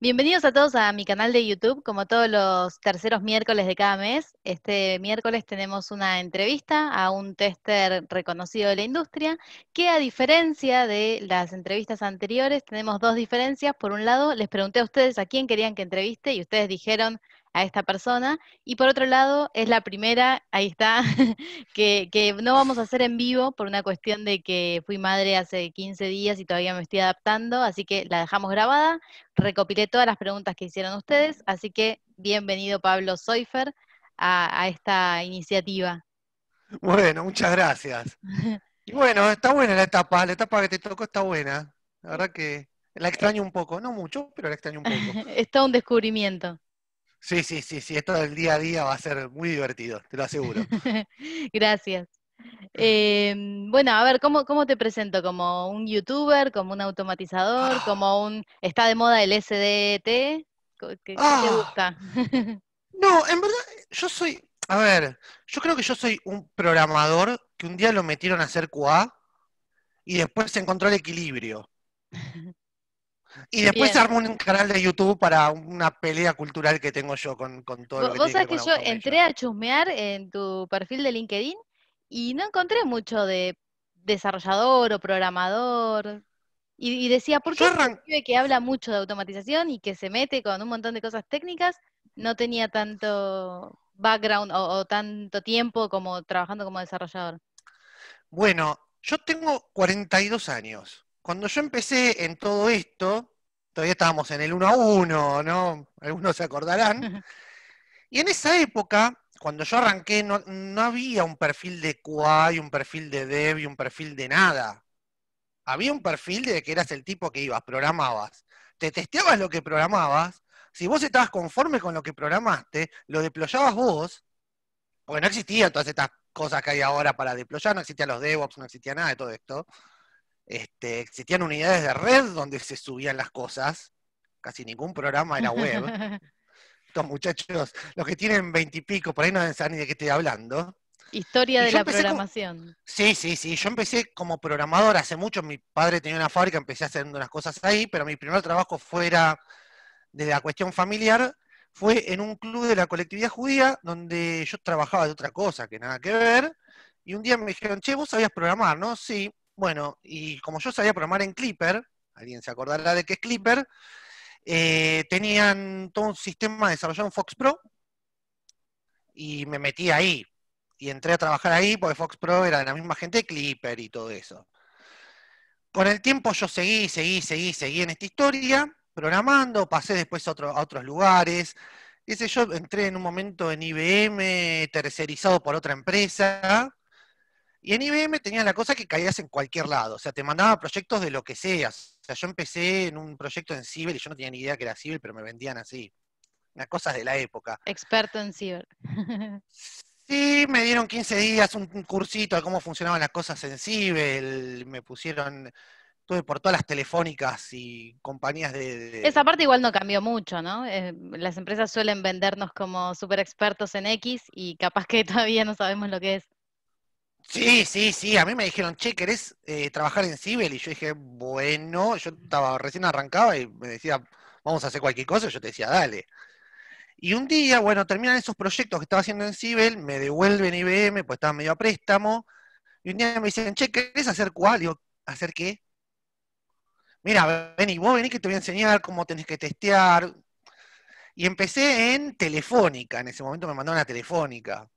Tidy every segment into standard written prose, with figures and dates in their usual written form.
Bienvenidos a todos a mi canal de YouTube, como todos los terceros miércoles de cada mes. Este miércoles tenemos una entrevista a un tester reconocido de la industria, que a diferencia de las entrevistas anteriores, tenemos dos diferencias. Por un lado, les pregunté a ustedes a quién querían que entreviste y ustedes dijeron a esta persona. Y por otro lado, es la primera, ahí está, que no vamos a hacer en vivo por una cuestión de que fui madre hace 15 días y todavía me estoy adaptando, así que la dejamos grabada. Recopilé todas las preguntas que hicieron ustedes, así que bienvenido Pablo Soifer a esta iniciativa. Bueno, muchas gracias. Y bueno, está buena la etapa que te tocó está buena. La verdad que la extraño un poco, no mucho, pero la extraño un poco. Es todo un descubrimiento. Sí, sí, sí, sí, esto del día a día va a ser muy divertido, te lo aseguro. Gracias. Bueno, a ver, ¿cómo te presento? ¿Como un youtuber, como un automatizador, Ah, como un... ¿Está de moda el SDT? ¿Qué te ah, gusta? no, en verdad, a ver, yo creo que yo soy un programador que un día lo metieron a hacer QA y después se encontró el equilibrio. Y después se Bien. armó un canal de YouTube para una pelea cultural que tengo yo con todo lo que Vos tiene que sabés ver que con yo automation. entré a chusmear en tu perfil de LinkedIn y no encontré mucho de desarrollador o programador. Y decía, ¿por qué Yo este arranqué. pibe que habla mucho de automatización y que se mete con un montón de cosas técnicas no tenía tanto background o tanto tiempo como trabajando como desarrollador? Bueno, yo tengo 42 años. Cuando yo empecé en todo esto, todavía estábamos en el 1 a 1, ¿no? Algunos se acordarán. Y en esa época, cuando yo arranqué, no había un perfil de QA y un perfil de dev y un perfil de nada. Había un perfil de que eras el tipo que ibas, programabas. Te testeabas lo que programabas. Si vos estabas conforme con lo que programaste, lo deployabas vos, porque no existían todas estas cosas que hay ahora para deployar, no existían los DevOps, no existía nada de todo esto. Existían unidades de red donde se subían las cosas. Casi ningún programa era web. Estos muchachos, los que tienen 20 y pico, por ahí no saben ni de qué estoy hablando. Historia Y de yo la empecé como. programación. Sí, sí, sí. Yo empecé como programador hace mucho. Mi padre tenía una fábrica, empecé haciendo unas cosas ahí, pero mi primer trabajo fuera de la cuestión familiar fue en un club de la colectividad judía donde yo trabajaba de otra cosa que nada que ver. Y un día me dijeron, che, vos sabías programar, ¿no? Sí. Bueno, y como yo sabía programar en Clipper, alguien se acordará de qué es Clipper, tenían todo un sistema desarrollado en Fox Pro y me metí ahí. Y entré a trabajar ahí porque Fox Pro era de la misma gente de Clipper y todo eso. Con el tiempo yo seguí en esta historia, programando, pasé después a otros lugares. Ese yo entré en un momento en IBM, tercerizado por otra empresa, y en IBM tenía la cosa que caías en cualquier lado, o sea, te mandaba proyectos de lo que seas. O sea, yo empecé en un proyecto en Civil y yo no tenía ni idea que era Civil, pero me vendían así. Unas cosas de la época. Experto en ciber. Sí, me dieron 15 días un cursito de cómo funcionaban las cosas en Civil, me pusieron, estuve por todas las telefónicas y compañías Esa parte igual no cambió mucho, ¿no? Las empresas suelen vendernos como súper expertos en X y capaz que todavía no sabemos lo que es. Sí, sí, sí, a mí me dijeron, che, ¿querés trabajar en Cibel? Y yo dije, bueno, yo estaba recién arrancaba y me decía, vamos a hacer cualquier cosa, y yo te decía, dale. Y un día, bueno, terminan esos proyectos que estaba haciendo en Cibel, me devuelven IBM, pues estaba medio a préstamo, y un día me dicen, che, ¿querés hacer cuál? Digo, ¿hacer qué? Mira, vení, vos vení que te voy a enseñar cómo tenés que testear. Y empecé en Telefónica, en ese momento me mandaron a Telefónica.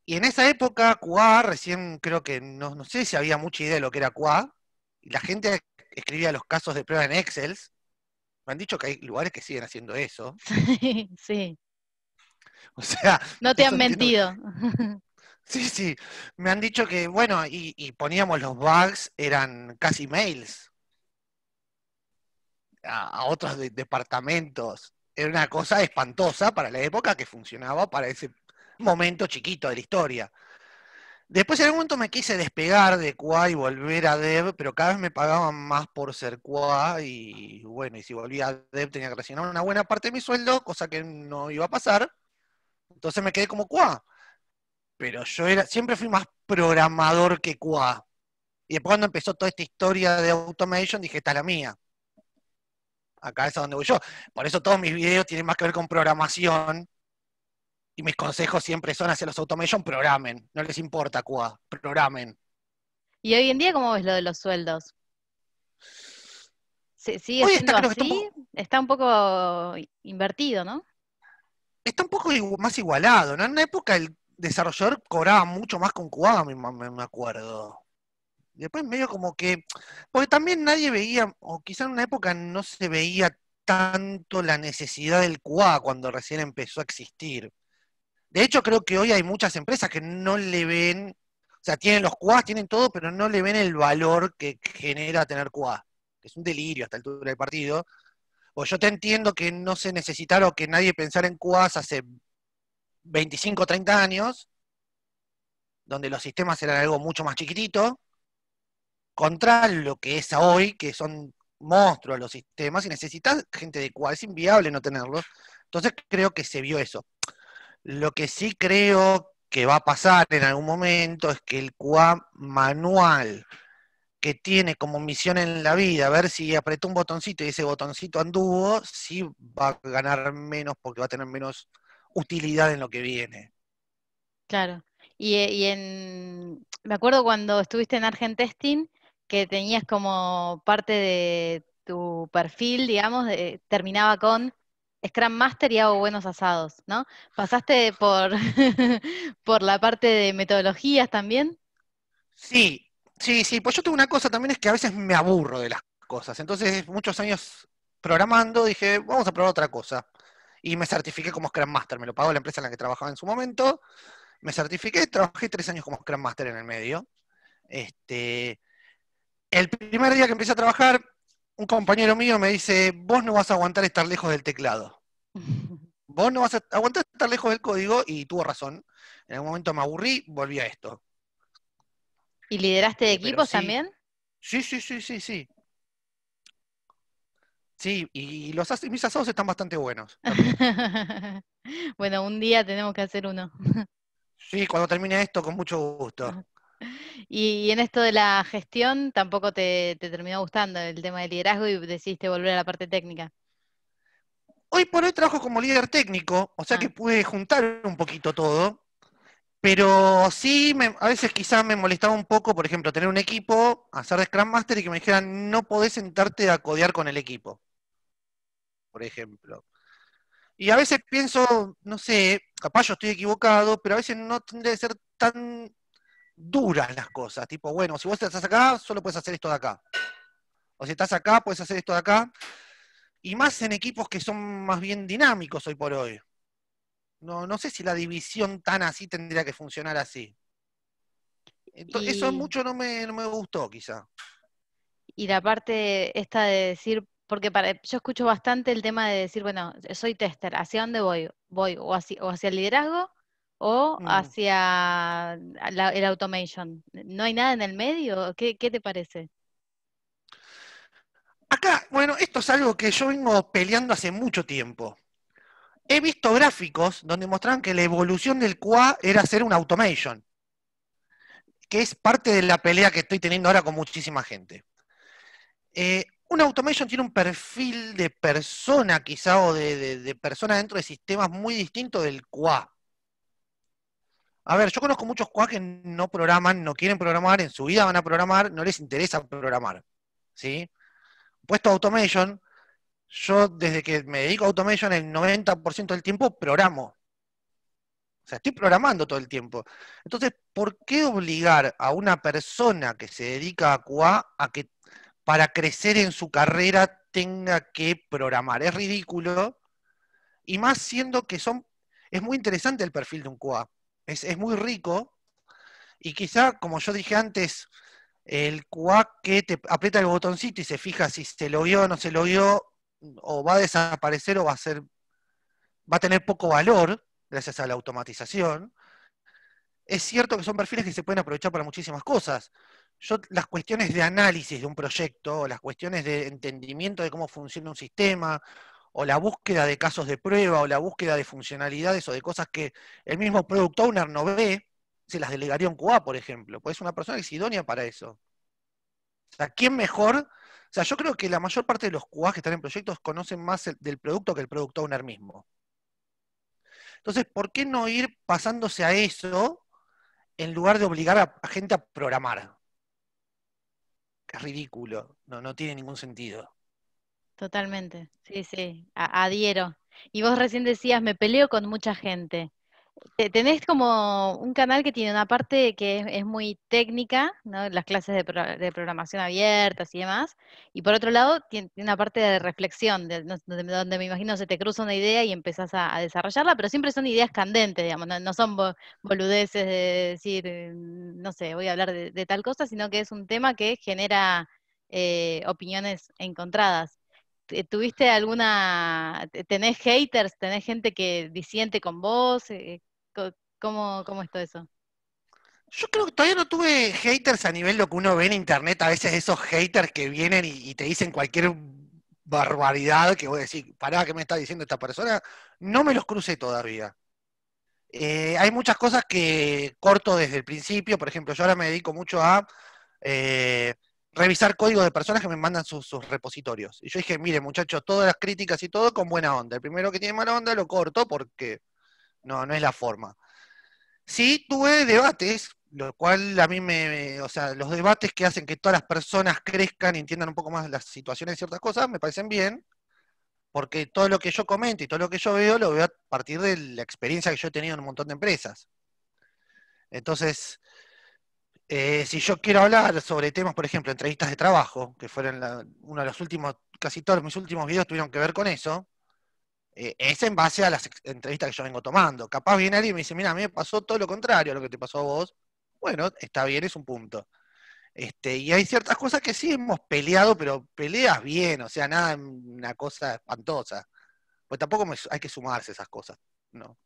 Y en esa época, QA, recién creo que no sé si había mucha idea de lo que era QA, y la gente escribía los casos de prueba en Excel. Me han dicho que hay lugares que siguen haciendo eso. Sí, sí. O sea, No te eso han entiendo. mentido. Sí, sí. Me han dicho que, bueno, y poníamos los bugs, eran casi mails a otros departamentos. Era una cosa espantosa para la época que funcionaba para ese momento chiquito de la historia. Después en algún momento me quise despegar de QA y volver a Dev, pero cada vez me pagaban más por ser QA y bueno, y si volvía a Dev tenía que resignar una buena parte de mi sueldo, cosa que no iba a pasar. Entonces me quedé como QA. Pero siempre fui más programador que QA. Y después cuando empezó toda esta historia de automation dije, esta es la mía. Acá es a donde voy yo. Por eso todos mis videos tienen más que ver con programación y mis consejos siempre son hacia los automation, programen. No les importa QA, programen. Y hoy en día, ¿cómo ves lo de los sueldos? ¿Sigue Hoy siendo creo que está así? Está un poco invertido, ¿no? está un poco más igualado, ¿no? En una época el desarrollador cobraba mucho más con QA, me acuerdo. Después medio como que, porque también nadie veía, o quizá en una época no se veía tanto la necesidad del QA cuando recién empezó a existir. De hecho, creo que hoy hay muchas empresas que no le ven, o sea, tienen los QA, tienen todo, pero no le ven el valor que genera tener QA. Que es un delirio hasta el altura del partido. O yo te entiendo que no se necesitara o que nadie pensara en QA hace 25 o 30 años, donde los sistemas eran algo mucho más chiquitito, contra lo que es hoy, que son monstruos los sistemas, y necesitas gente de QA, es inviable no tenerlos. Entonces creo que se vio eso. Lo que sí creo que va a pasar en algún momento es que el QA manual que tiene como misión en la vida, a ver si apretó un botoncito y ese botoncito anduvo, sí va a ganar menos porque va a tener menos utilidad en lo que viene. Claro. Me acuerdo cuando estuviste en Argent Testing, que tenías como parte de tu perfil, digamos, terminaba con Scrum Master y hago buenos asados, ¿no? ¿Pasaste por, por la parte de metodologías también? Sí, sí, pues yo tengo una cosa también es que a veces me aburro de las cosas. Entonces, muchos años programando, dije, vamos a probar otra cosa. Y me certifiqué como Scrum Master, me lo pagó la empresa en la que trabajaba en su momento. Me certifiqué, trabajé 3 años como Scrum Master en el medio. Este, el primer día que empecé a trabajar, un compañero mío me dice, vos no vas a aguantar estar lejos del teclado. Vos no vas a aguantar estar lejos del código, y tuvo razón. En algún momento me aburrí, volví a esto. ¿Y lideraste Pero equipos sí, también? sí. Sí, y mis asados están bastante buenos también. Bueno, un día tenemos que hacer uno. Sí, cuando termine esto, con mucho gusto. Y en esto de la gestión tampoco te terminó gustando el tema del liderazgo y decidiste volver a la parte técnica. Hoy por hoy trabajo como líder técnico, o sea Ah. que pude juntar un poquito todo, pero sí, a veces quizás me molestaba un poco, por ejemplo, tener un equipo, hacer de Scrum Master y que me dijeran, no podés sentarte a codear con el equipo, por ejemplo. Y a veces pienso, no sé, capaz yo estoy equivocado, pero a veces no tendría que ser tan duras las cosas. Tipo, bueno, si vos estás acá, solo puedes hacer esto de acá. O si estás acá, puedes hacer esto de acá. Y más en equipos que son más bien dinámicos hoy por hoy. No sé si la división tan así tendría que funcionar así. Entonces, eso Y, mucho no me gustó, quizá. y la parte esta de decir, porque yo escucho bastante el tema de decir, bueno, soy tester, ¿hacia dónde voy? ¿Voy o hacia el liderazgo o Mm. hacia el automation? ¿No hay nada en el medio? ¿Qué te parece? Acá, bueno, esto es algo que yo vengo peleando hace mucho tiempo. He visto gráficos donde mostraban que la evolución del QA era hacer un automation, que es parte de la pelea que estoy teniendo ahora con muchísima gente. Un automation tiene un perfil de persona quizá o de persona dentro de sistemas muy distinto del QA. A ver, yo conozco muchos QA que no programan, no quieren programar, en su vida van a programar, no les interesa programar. ¿Sí? Puesto a automation, yo desde que me dedico a automation el 90% del tiempo programo. O sea, estoy programando todo el tiempo. Entonces, ¿por qué obligar a una persona que se dedica a QA a que para crecer en su carrera tenga que programar? Es ridículo. Y más siendo que es muy interesante el perfil de un QA. Es muy rico. Y quizá, como yo dije antes, el QA que te aprieta el botoncito y se fija si se lo vio o no se lo vio, o va a desaparecer o va a tener poco valor gracias a la automatización. Es cierto que son perfiles que se pueden aprovechar para muchísimas cosas. Las cuestiones de análisis de un proyecto, o las cuestiones de entendimiento de cómo funciona un sistema, o la búsqueda de casos de prueba, o la búsqueda de funcionalidades o de cosas que el mismo product owner no ve, se las delegaría a un QA, por ejemplo, pues es una persona que es idónea para eso. O sea, ¿quién mejor O sea, yo creo que la mayor parte de los QA que están en proyectos conocen más del producto que el product owner mismo. Entonces, ¿por qué no ir pasándose a eso en lugar de obligar a gente a programar? Que es ridículo, no tiene ningún sentido. Totalmente, sí, sí, adhiero. Y vos recién decías, me peleo con mucha gente. Tenés como un canal que tiene una parte que es muy técnica, ¿no? Las clases de programación abiertas y demás. Y por otro lado, tiene una parte de reflexión, donde me imagino se te cruza una idea y empezás a desarrollarla, pero siempre son ideas candentes, digamos, no son boludeces de decir, no sé, voy a hablar de tal cosa, sino que es un tema que genera opiniones encontradas. ¿Tuviste tenés haters, tenés gente que disiente con vos? ¿Cómo es todo eso? Yo creo que todavía no tuve haters a nivel lo que uno ve en internet, a veces esos haters que vienen y te dicen cualquier barbaridad que voy a decir, pará, ¿qué me está diciendo esta persona? No me los crucé todavía. Hay muchas cosas que corto desde el principio, por ejemplo, yo ahora me dedico mucho a eh, revisar código de personas que me mandan sus repositorios. Y yo dije, mire muchachos, todas las críticas y todo con buena onda. El primero que tiene mala onda lo corto porque no es la forma. Sí, tuve debates, lo cual a mí o sea, los debates que hacen que todas las personas crezcan y entiendan un poco más las situaciones de ciertas cosas, me parecen bien, porque todo lo que yo comento y todo lo que yo veo, lo veo a partir de la experiencia que yo he tenido en un montón de empresas. Entonces, si yo quiero hablar sobre temas, por ejemplo, entrevistas de trabajo, que fueron uno de los últimos, casi todos mis últimos videos tuvieron que ver con eso, es en base a las entrevistas que yo vengo tomando. Capaz viene alguien y me dice, mira, a mí me pasó todo lo contrario a lo que te pasó a vos. Bueno, está bien, es un punto. Y hay ciertas cosas que sí hemos peleado, pero peleas bien, o sea, nada, una cosa espantosa. Pues tampoco hay que sumarse a esas cosas, ¿no?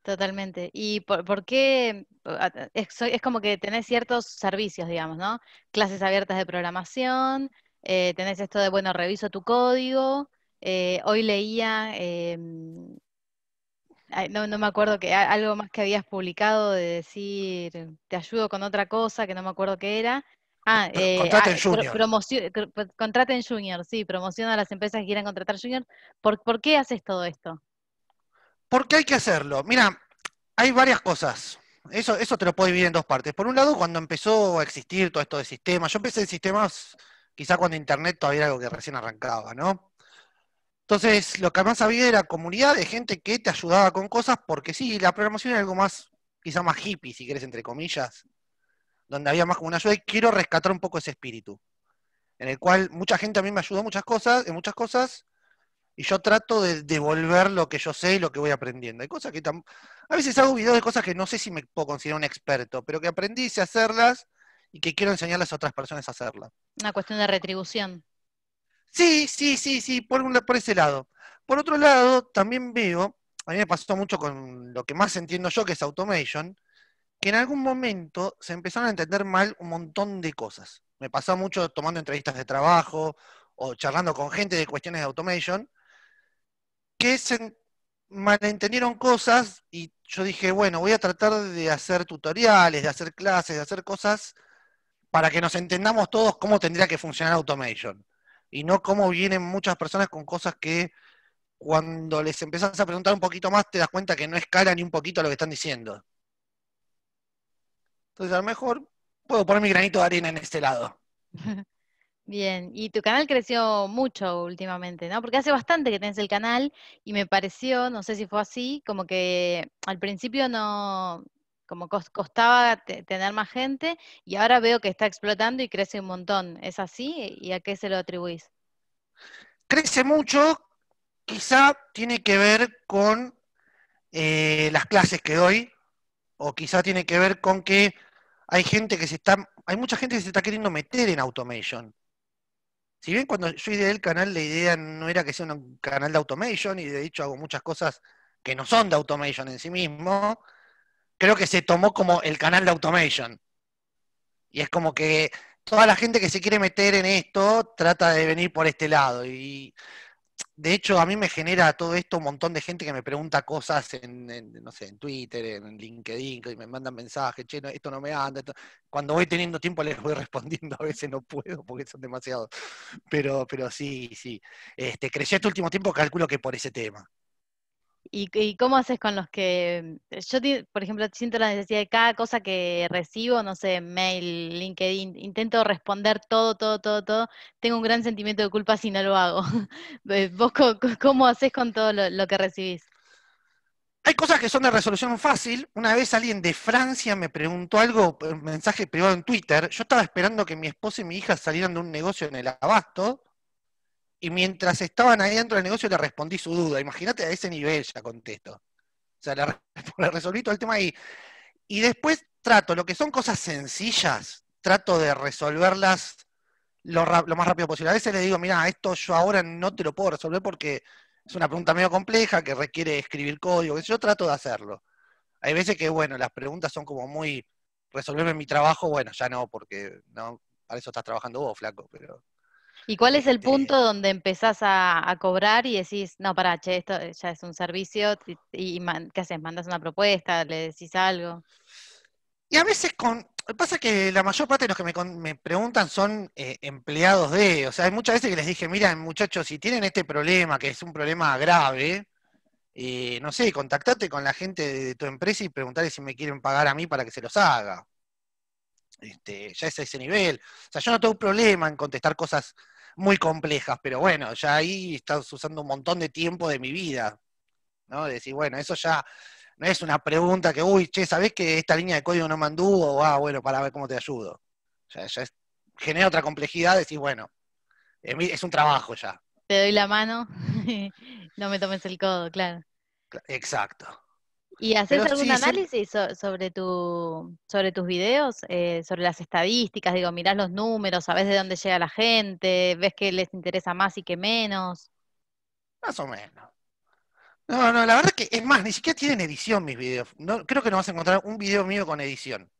Totalmente. ¿Y por qué? Es como que tenés ciertos servicios, digamos, ¿no? Clases abiertas de programación, tenés esto de, bueno, reviso tu código. Hoy leía, ay, no me acuerdo que algo más que habías publicado de decir, te ayudo con otra cosa que no me acuerdo qué era. Contraten Junior. Contraten junior, sí, promociona a las empresas que quieran contratar junior. ¿Por qué haces todo esto? ¿Por qué hay que hacerlo? Mira, hay varias cosas. Eso te lo puedo dividir en dos partes. Por un lado, cuando empezó a existir todo esto de sistemas, yo empecé en sistemas quizá cuando Internet todavía era algo que recién arrancaba, ¿no? Entonces, lo que más había era comunidad de gente que te ayudaba con cosas, porque sí, la programación era algo más, quizá más hippie, si querés, entre comillas, donde había más como una ayuda, y quiero rescatar un poco ese espíritu, en el cual mucha gente a mí me ayudó en muchas cosas, y yo trato de devolver lo que yo sé y lo que voy aprendiendo. Hay cosas que a veces hago videos de cosas que no sé si me puedo considerar un experto, pero que aprendí, sé hacerlas, y que quiero enseñarles a otras personas a hacerlas. Una cuestión de retribución. Sí, por ese lado. Por otro lado, también veo, a mí me pasó mucho con lo que más entiendo yo, que es automation, que en algún momento se empezaron a entender mal un montón de cosas. Me pasó mucho tomando entrevistas de trabajo o charlando con gente de cuestiones de automation, que se malentendieron cosas y yo dije, bueno, voy a tratar de hacer tutoriales, de hacer clases, de hacer cosas para que nos entendamos todos cómo tendría que funcionar automation. Y no cómo vienen muchas personas con cosas que cuando les empezás a preguntar un poquito más te das cuenta que no escala ni un poquito lo que están diciendo. Entonces a lo mejor puedo poner mi granito de arena en este lado. Bien, y tu canal creció mucho últimamente, ¿no? Porque hace bastante que tenés el canal y me pareció, no sé si fue así, como que al principio no, como costaba tener más gente y ahora veo que está explotando y crece un montón. ¿Es así? ¿Y a qué se lo atribuís? Crece mucho, quizá tiene que ver con las clases que doy, o quizá tiene que ver con que hay mucha gente que se está queriendo meter en automation. Si bien cuando yo ideé el canal, la idea no era que sea un canal de automation, y de hecho hago muchas cosas que no son de automation en sí mismo, creo que se tomó como el canal de automation. Y es como que toda la gente que se quiere meter en esto trata de venir por este lado. Y de hecho, a mí me genera todo esto un montón de gente que me pregunta cosas no sé, en Twitter, en LinkedIn, que me mandan mensajes, che, no, esto no me anda. Cuando voy teniendo tiempo les voy respondiendo, a veces no puedo porque son demasiados. Pero sí, sí. Crecí este último tiempo, calculo que por ese tema. ¿Y cómo haces con los que, por ejemplo, siento la necesidad de cada cosa que recibo, no sé, mail, LinkedIn, intento responder todo, todo, todo, todo, tengo un gran sentimiento de culpa si no lo hago. ¿Vos cómo haces con todo lo que recibís? Hay cosas que son de resolución fácil. Una vez alguien de Francia me preguntó algo, un mensaje privado en Twitter. Yo estaba esperando que mi esposa y mi hija salieran de un negocio en el abasto, y mientras estaban ahí dentro del negocio le respondí su duda. Imagínate, a ese nivel ya contesto. O sea, le resolví todo el tema ahí. Y después trato, lo que son cosas sencillas, trato de resolverlas lo más rápido posible. A veces le digo, mira, esto yo ahora no te lo puedo resolver porque es una pregunta medio compleja que requiere escribir código. Yo trato de hacerlo. Hay veces que, bueno, las preguntas son como muy, resolverme mi trabajo, bueno, ya no, porque no, para eso estás trabajando vos, flaco, pero ¿Y cuál es el este, punto donde empezás a cobrar y decís, no, pará, che, esto ya es un servicio, ¿qué haces? ¿Mandás una propuesta? ¿Le decís algo? y a veces pasa que la mayor parte de los que me preguntan son empleados o sea, hay muchas veces que les dije, miren muchachos, si tienen este problema, que es un problema grave, no sé, contactate con la gente de tu empresa y preguntarle si me quieren pagar a mí para que se los haga. Ya es a ese nivel. O sea, yo no tengo problema en contestar cosas muy complejas, pero bueno, ya ahí estás usando un montón de tiempo de mi vida, ¿no? De decir, bueno, eso ya no es una pregunta que, uy, che, ¿sabés que esta línea de código no me anduvo? O, bueno, para ver cómo te ayudo. Ya genera otra complejidad, decir, bueno, es un trabajo ya. Te doy la mano, no me tomes el codo, claro. Exacto. ¿Y haces Pero algún sí, siempre. análisis sobre tus videos, sobre las estadísticas? Digo, mirás los números, sabés de dónde llega la gente, ves qué les interesa más y qué menos. Más o menos. No, no, la verdad que es más, ni siquiera tienen edición mis videos. No, creo que no vas a encontrar un video mío con edición.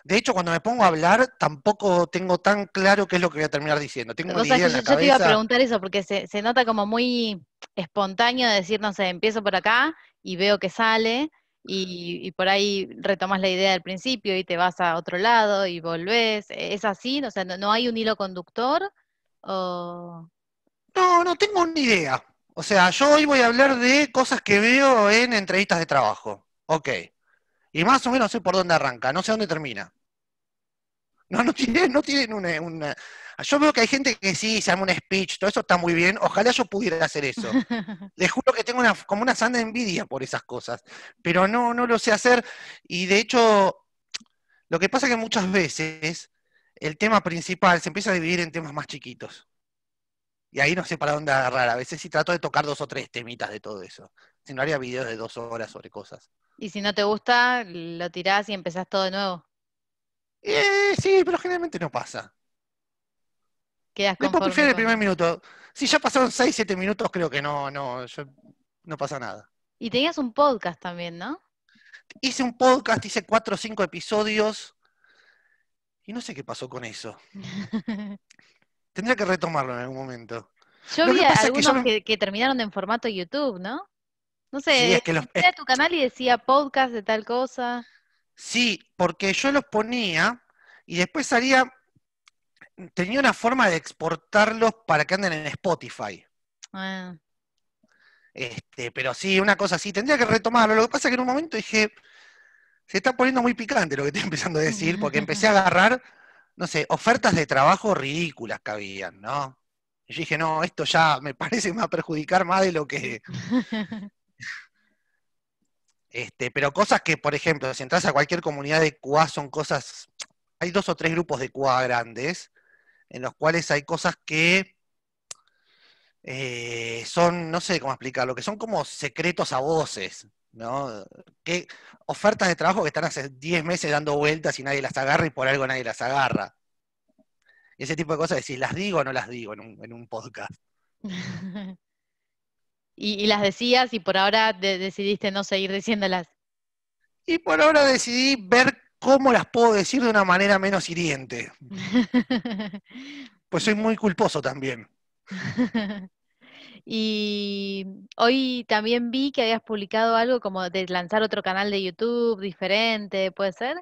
De hecho, cuando me pongo a hablar, tampoco tengo tan claro qué es lo que voy a terminar diciendo. Tengo una Vos sabés idea que en la yo te iba a cabeza. preguntar eso porque se nota como muy espontáneo decir, no sé, empiezo por acá y veo que sale y por ahí retomas la idea del principio y te vas a otro lado y volvés. ¿Es así? O sea, no hay un hilo conductor o... No, no tengo una idea. O sea, yo hoy voy a hablar de cosas que veo en entrevistas de trabajo. Ok. Y más o menos sé por dónde arranca, no sé dónde termina. No, no tienen Yo veo que hay gente que sí, se arma un speech, todo eso está muy bien. Ojalá yo pudiera hacer eso. Les juro que tengo como una sana envidia por esas cosas. Pero no, no lo sé hacer. Y de hecho, lo que pasa es que muchas veces el tema principal se empieza a dividir en temas más chiquitos. Y ahí no sé para dónde agarrar. A veces sí trato de tocar 2 o 3 temitas de todo eso. Si no haría videos de 2 horas sobre cosas. Y si no te gusta, lo tirás y empezás todo de nuevo. Sí, pero generalmente no pasa. Quedas Después conforme prefiero el con... primer minuto. Si ya pasaron 6, 7 minutos, creo que no pasa nada. Y tenías un podcast también, ¿no? Hice un podcast, hice 4 o 5 episodios y no sé qué pasó con eso. Tendría que retomarlo en algún momento. Yo Lo vi que pasa es que algunos que terminaron en formato YouTube, ¿no? No sí, sé, entré a tu canal y decía podcast de tal cosa. sí, porque yo los ponía y después tenía una forma de exportarlos para que anden en Spotify. Ah. Pero sí, una cosa así, tendría que retomarlo. Lo que pasa es que en un momento dije, se está poniendo muy picante lo que estoy empezando a decir, porque empecé a agarrar, no sé, ofertas de trabajo ridículas que habían, ¿no? Y yo dije, no, esto ya me parece que me va a perjudicar más de lo que. Pero cosas que, por ejemplo, si entras a cualquier comunidad de QA son cosas. Hay 2 o 3 grupos de QA grandes, en los cuales hay cosas que son, no sé cómo explicarlo, que son como secretos a voces, ¿no? Que ofertas de trabajo que están hace 10 meses dando vueltas y nadie las agarra y por algo nadie las agarra. Y ese tipo de cosas, decir, ¿las digo o no las digo en un podcast? Y las decías y por ahora decidiste no seguir diciéndolas. Y por ahora decidí ver cómo las puedo decir de una manera menos hiriente, pues soy muy culposo también. Y hoy también vi que habías publicado algo como de lanzar otro canal de YouTube diferente, ¿puede ser?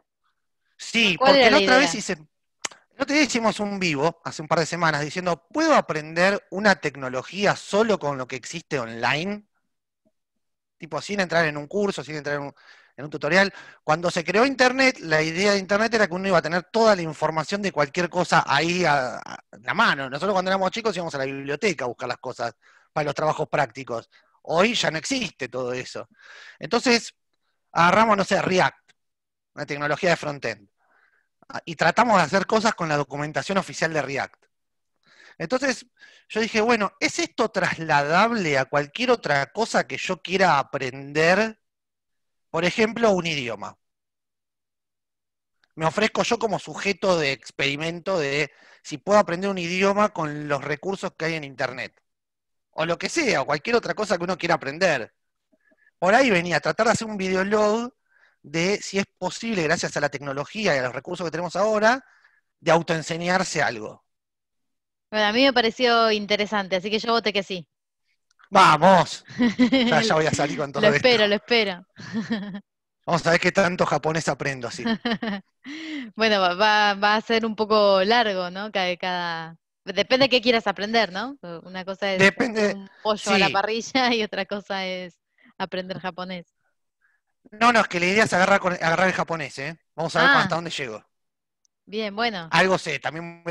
Sí, ¿Cuál porque era la la otra vez idea? hice, el otro día hicimos un vivo, hace un par de semanas, diciendo, ¿puedo aprender una tecnología solo con lo que existe online? Tipo, sin entrar en un curso, sin entrar en un tutorial. Cuando se creó Internet, la idea de Internet era que uno iba a tener toda la información de cualquier cosa ahí en la mano. Nosotros cuando éramos chicos íbamos a la biblioteca a buscar las cosas para los trabajos prácticos. Hoy ya no existe todo eso. Entonces, agarramos, no sé, React, una tecnología de frontend, y tratamos de hacer cosas con la documentación oficial de React. Entonces, yo dije, bueno, ¿es esto trasladable a cualquier otra cosa que yo quiera aprender? Por ejemplo, un idioma. Me ofrezco yo como sujeto de experimento de si puedo aprender un idioma con los recursos que hay en Internet. O lo que sea, o cualquier otra cosa que uno quiera aprender. Por ahí venía a tratar de hacer un videolog de si es posible, gracias a la tecnología y a los recursos que tenemos ahora, de autoenseñarse algo. Bueno, a mí me pareció interesante, así que yo voté que sí. ¡Vamos! Ya voy a salir con Lo todo esto. espero, lo espero. Vamos a ver qué tanto japonés aprendo así. Bueno, va a ser un poco largo, ¿no? Depende de qué quieras aprender, ¿no? Una cosa es hacer Depende, un pollo a la sí. parrilla y otra cosa es aprender japonés. No, no, es que la idea es agarrar el japonés, ¿eh? Vamos a ver hasta Ah, dónde llego. bien, bueno. Algo sé, también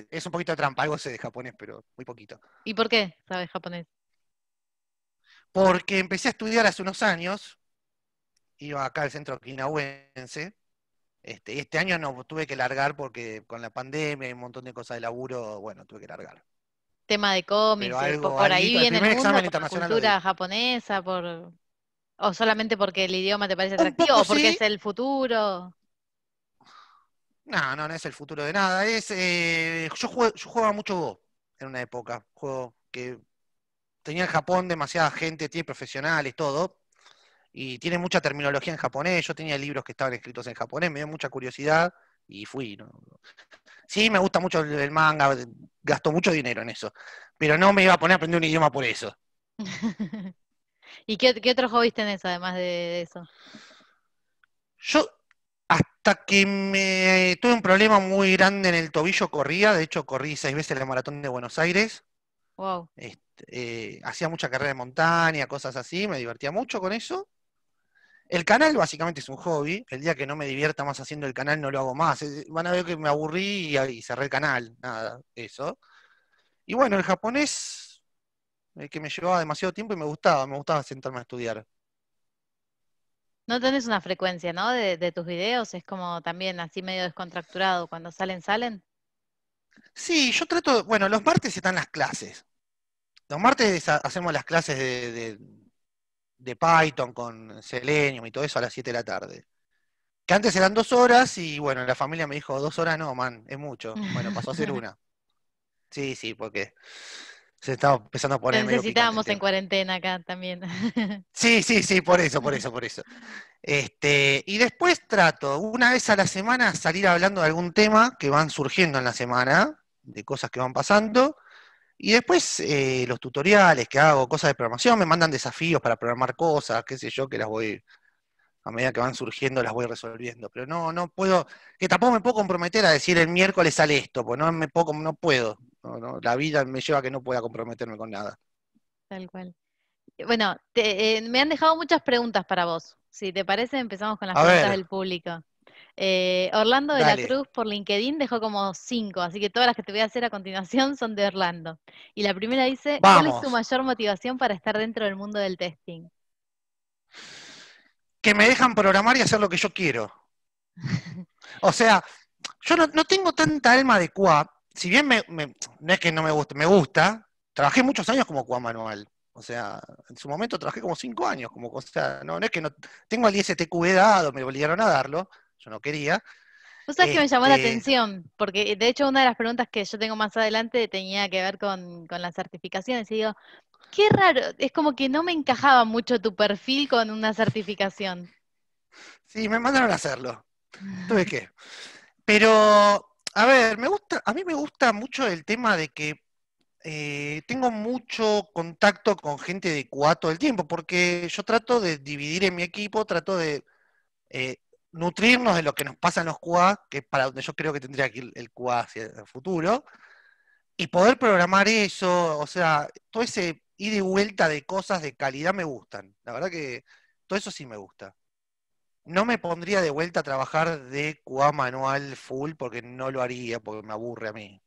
es un poquito de trampa, algo sé de japonés, pero muy poquito. ¿Y por qué sabes japonés? Porque empecé a estudiar hace unos años, iba acá al centro okinawense, y este año no tuve que largar porque con la pandemia y un montón de cosas de laburo, bueno, tuve que largar. Tema de Pero cómics, algo, por ahí alguito, el viene el primer mundo, examen por la internacional lo di. cultura japonesa, o solamente porque el idioma te parece Un atractivo, poco o porque es sí, el futuro. no, no, no es el futuro de nada, yo jugaba mucho Go en una época, juego que tenía en Japón demasiada gente, tiene profesionales, todo, y tiene mucha terminología en japonés. Yo tenía libros que estaban escritos en japonés, me dio mucha curiosidad y fui, ¿no? Sí, me gusta mucho el manga, gasto mucho dinero en eso, pero no me iba a poner a aprender un idioma por eso. ¿Y qué otros hobbies tenés además de eso? Yo, hasta que me tuve un problema muy grande en el tobillo, corría. De hecho, corrí 6 veces la maratón de Buenos Aires. Wow. Hacía mucha carrera de montaña, cosas así, me divertía mucho con eso. El canal básicamente es un hobby. El día que no me divierta más haciendo el canal no lo hago más. Van a ver que me aburrí y cerré el canal. Nada, eso. Y bueno, el japonés, que me llevaba demasiado tiempo y me gustaba sentarme a estudiar. No tenés una frecuencia, ¿no? De tus videos, es como también así medio descontracturado. Cuando salen, salen. Sí, yo trato, bueno, los martes están las clases. Los martes hacemos las clases de Python con Selenium y todo eso a las 7 de la tarde. Que antes eran 2 horas y bueno, la familia me dijo, 2 horas no, man, es mucho. Bueno, pasó a ser una. Sí, sí, porque se estaba empezando a Te poner medio picante el necesitábamos en tema. cuarentena acá también. Sí, sí, sí, por eso, por eso, por eso. Y después trato, una vez a la semana, salir hablando de algún tema que van surgiendo en la semana, de cosas que van pasando. Y después los tutoriales que hago, cosas de programación, me mandan desafíos para programar cosas, qué sé yo, que las voy, a medida que van surgiendo, las voy resolviendo. Pero no, no puedo, que tampoco me puedo comprometer a decir el miércoles sale esto, pues no puedo. La vida me lleva a que no pueda comprometerme con nada. Tal cual. Bueno, me han dejado muchas preguntas para vos. Si te parece, empezamos con las A preguntas ver, del público. Orlando de la dale, Cruz por LinkedIn dejó como 5, así que todas las que te voy a hacer a continuación son de Orlando. Y la primera dice, ¿cuál es tu vamos, mayor motivación para estar dentro del mundo del testing? que me dejan programar y hacer lo que yo quiero. O sea, yo no tengo tanta alma de QA, si bien no es que no me guste, me gusta, trabajé muchos años como QA manual. O sea, en su momento trabajé como 5 años, o sea, no es que no tengo el ISTQB dado, me obligaron a darlo, yo no quería. Vos sabés que me llamó la Este, atención, porque de hecho una de las preguntas que yo tengo más adelante tenía que ver con las certificaciones, y digo, qué raro, es como que no me encajaba mucho tu perfil con una certificación. sí, me mandaron a hacerlo, tuve que. Pero, a ver, a mí me gusta mucho el tema de que tengo mucho contacto con gente de QA todo el tiempo, porque yo trato de dividir en mi equipo, trato de eh, nutrirnos de lo que nos pasa en los QA, que es para donde yo creo que tendría que ir el QA hacia el futuro, y poder programar eso, o sea, todo ese ida y vuelta de cosas de calidad me gustan. La verdad que todo eso sí me gusta. No me pondría de vuelta a trabajar de QA manual full porque no lo haría, porque me aburre a mí.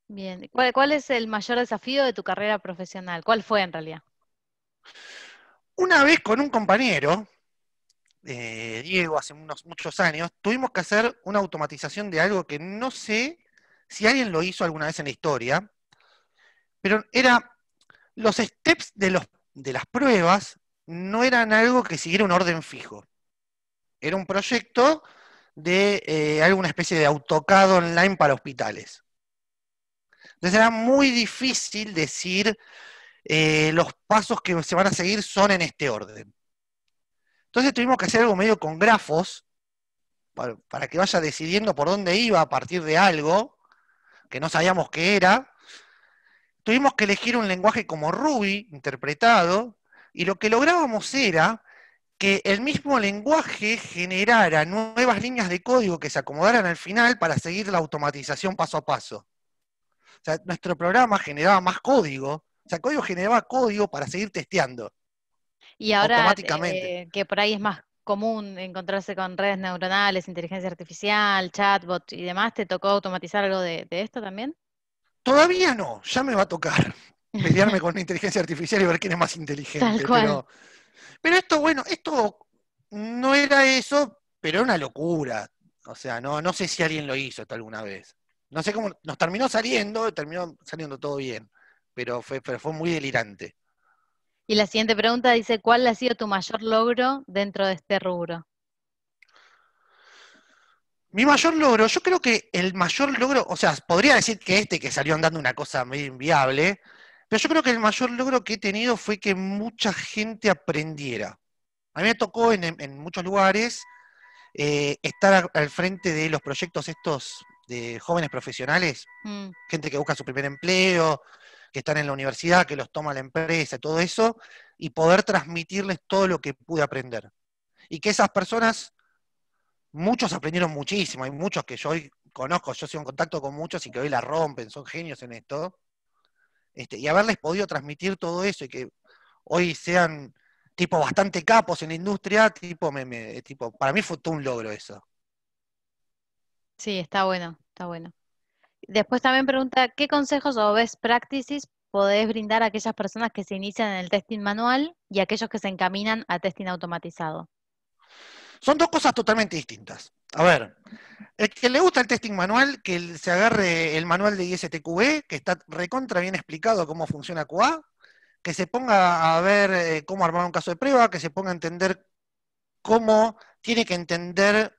Bien. ¿Cuál es el mayor desafío de tu carrera profesional? ¿Cuál fue en realidad? Una vez con un compañero, Diego, hace muchos años, tuvimos que hacer una automatización de algo que no sé si alguien lo hizo alguna vez en la historia, pero era los steps de las pruebas no eran algo que siguiera un orden fijo. Era un proyecto de alguna especie de AutoCAD online para hospitales. Entonces era muy difícil decir los pasos que se van a seguir son en este orden. Entonces tuvimos que hacer algo medio con grafos para que vaya decidiendo por dónde iba a partir de algo que no sabíamos qué era. Tuvimos que elegir un lenguaje como Ruby, interpretado, y lo que lográbamos era que el mismo lenguaje generara nuevas líneas de código que se acomodaran al final para seguir la automatización paso a paso. O sea, nuestro programa generaba más código, o sea, el código generaba código para seguir testeando Y ahora automáticamente. que por ahí es más común encontrarse con redes neuronales, inteligencia artificial, chatbot y demás, ¿te tocó automatizar algo de esto también? Todavía no, ya me va a tocar pelearme con la inteligencia artificial y ver quién es más Tal inteligente, cual. pero esto, bueno, esto no era eso, pero era una locura. O sea, no sé si alguien lo hizo esto alguna vez. No sé cómo, nos terminó saliendo todo bien, pero fue muy delirante. Y la siguiente pregunta dice, ¿cuál ha sido tu mayor logro dentro de este rubro? Mi mayor logro, yo creo que el mayor logro, o sea, podría decir que que salió andando una cosa medio inviable, pero yo creo que el mayor logro que he tenido fue que mucha gente aprendiera. A mí me tocó en muchos lugares estar al frente de los proyectos estos de jóvenes profesionales, Mm. gente que busca su primer empleo, que están en la universidad, que los toma la empresa, todo eso, y poder transmitirles todo lo que pude aprender. Y que esas personas, muchos aprendieron muchísimo, hay muchos que yo hoy conozco, yo sigo en contacto con muchos y que hoy la rompen, son genios en esto, y haberles podido transmitir todo eso y que hoy sean tipo bastante capos en la industria, tipo, para mí fue todo un logro eso. Sí, está bueno, está bueno. Después también pregunta, ¿qué consejos o best practices podés brindar a aquellas personas que se inician en el testing manual y a aquellos que se encaminan a testing automatizado? Son dos cosas totalmente distintas. A ver, el que le gusta el testing manual, que se agarre el manual de ISTQB, que está recontra bien explicado cómo funciona QA, que se ponga a ver cómo armar un caso de prueba, que se ponga a entender cómo tiene que entender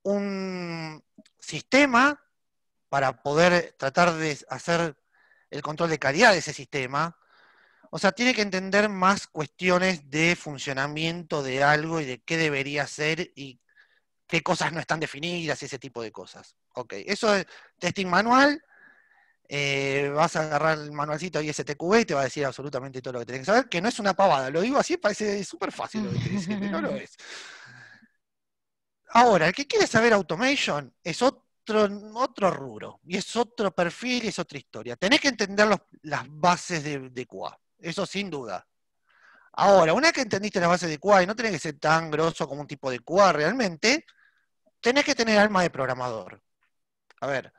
un sistema para poder tratar de hacer el control de calidad de ese sistema. O sea, tiene que entender más cuestiones de funcionamiento de algo y de qué debería ser y qué cosas no están definidas y ese tipo de cosas. Ok, eso es testing manual. Vas a agarrar el manualcito ISTQB y te va a decir absolutamente todo lo que tenés que saber, que no es una pavada. Lo digo así, parece súper fácil lo que estoy diciendo, y no lo es. Ahora, el que quiere saber automation es otro rubro, y es otro perfil y es otra historia. Tenés que entender las bases de QA, eso sin duda. Ahora, una vez que entendiste las bases de QA y no tenés que ser tan grosso como un tipo de QA realmente, tenés que tener alma de programador. A ver,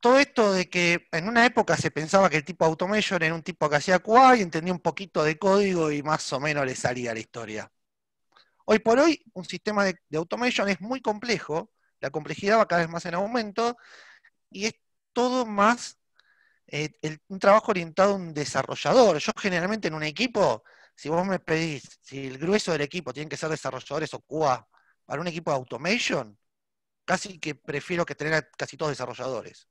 todo esto de que en una época se pensaba que el tipo automation era un tipo que hacía QA y entendía un poquito de código y más o menos le salía la historia. Hoy por hoy, un sistema de automation es muy complejo, la complejidad va cada vez más en aumento y es todo más un trabajo orientado a un desarrollador. Yo generalmente en un equipo, si vos me pedís, si el grueso del equipo tienen que ser desarrolladores o QA para un equipo de automation, casi que prefiero que tener a casi todos desarrolladores.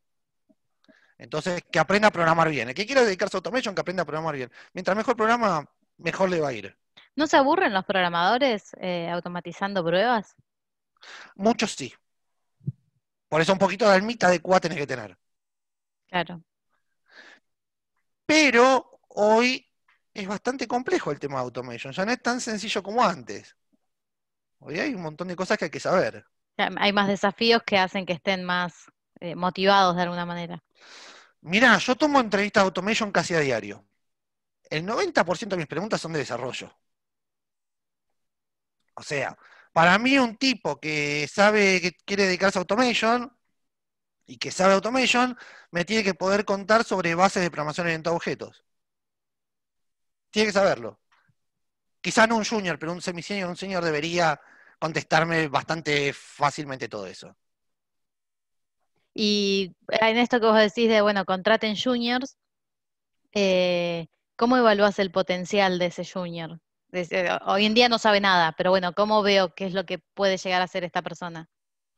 Entonces, que aprenda a programar bien. El que quiera dedicarse a automation, que aprenda a programar bien. Mientras mejor programa, mejor le va a ir. ¿No se aburren los programadores automatizando pruebas? Muchos sí. Por eso un poquito de almita de QA tenés que tener. Claro. Pero hoy es bastante complejo el tema de automation, ya no es tan sencillo como antes. Hoy hay un montón de cosas que hay que saber. Hay más desafíos que hacen que estén más motivados de alguna manera. Mirá, yo tomo entrevistas de automation casi a diario. El 90% de mis preguntas son de desarrollo. O sea, para mí un tipo que sabe que quiere dedicarse a automation y que sabe automation, me tiene que poder contar sobre bases de programación orientada a objetos. Tiene que saberlo. Quizá no un junior, pero un semi-senior, un senior debería contestarme bastante fácilmente todo eso. Y en esto que vos decís de, bueno, contraten juniors, ¿cómo evalúas el potencial de ese junior? Hoy en día no sabe nada, pero bueno, ¿cómo veo qué es lo que puede llegar a ser esta persona?